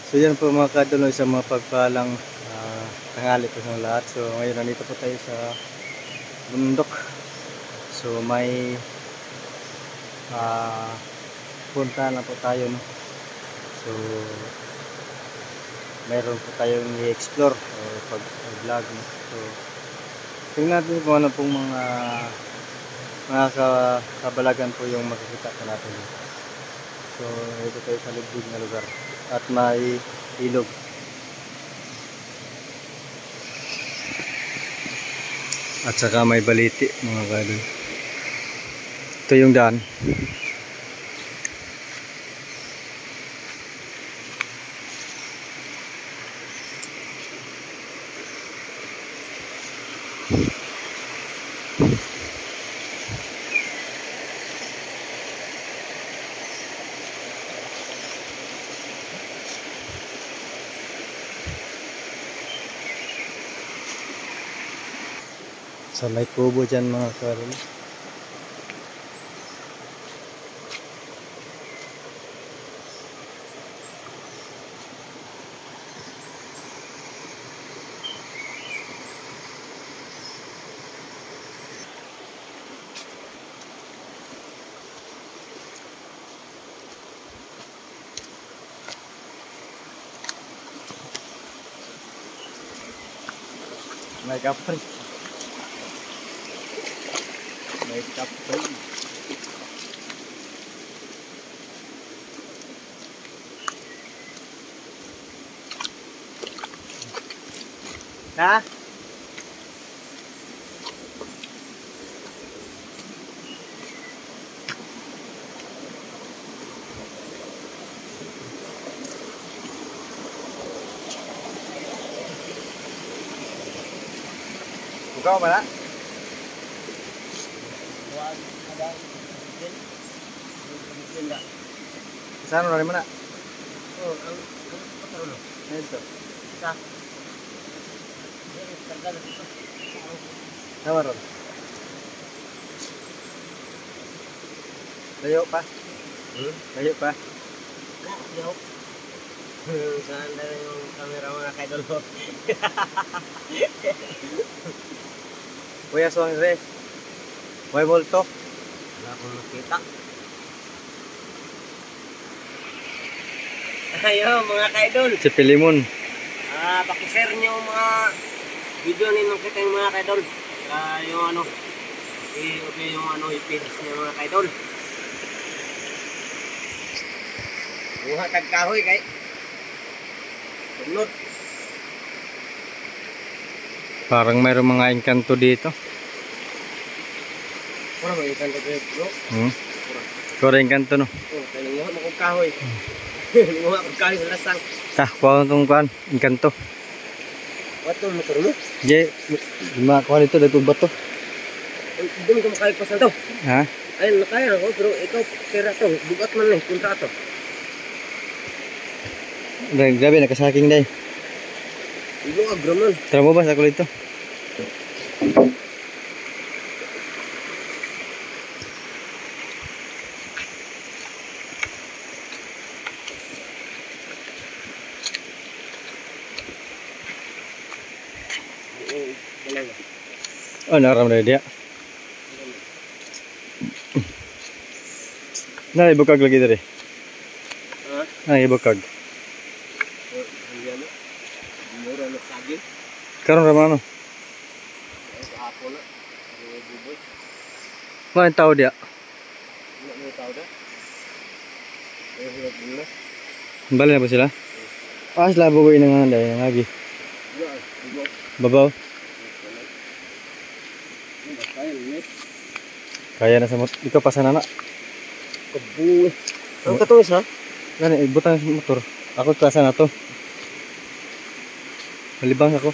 So yan po mga kadol, isang mga pagpalang tanghali po sa lahat. So ngayon nandito po tayo sa bundok. So may punta na po tayo, no? So mayroon po tayong i-explore o pag-vlog, no? So tingnan natin kung ano pong mga kabalagan po yung makikita po natin. So ito tayo sa libig na lugar at may ilog. At saka may baliti mga kadol. Ito yung daan. So may kubo dyan mga kadol. May kapre. May kapre. Ha? Buka ba na? Saan mo na? Oh, ang patarulo. Ito. Sa. Karga na dito. Sama ron. Layo pa. Layo pa. Yo. Saan na yung camera mga kaidol ko? Kuya Suang Res. May multo. Wala akong nakita. Ayo mga kaidol. Si Pilimon. Pakishare nyo mga video ninyo kita yung mga kaidol. Yung ano, yung ano, i-page nyo mga kaidol. Buha tagkahoy kay tunod. Parang mayroong mga engkanto dito. Wala mo ikan dito bro. Kore engkanto no. Oh, kaya nanguha mo kong kahoy. Nanguha kong kahoy sa lasang. Kuha itong kuhan, engkanto. Wato motor mo? Jay, kuha dito, dito bato. Doon ka makalipasan to. Ha? Ayun, nakaya ako, pero ikaw pera to. Bugat man lang, punta to. Grabe, nakasaking day. Ilo agro man. Tara mo ba sa kulito? Oh, naram na dia. Na ibukag lagi diri. Ha? Na ibukag. Ano? Mura na saging. Karon ra mano? Apo na. Buboy. May tao dia. May tao da. Ayun. Bali na ba sila? Sila bugoy na nga dahil lagi. Babaw. Kaya na sa motor. Ikaw pa sana na. Kabuhi. Ang katungis ha? Gani, ibutang sa motor. Ako pa sana to. Malibang ako.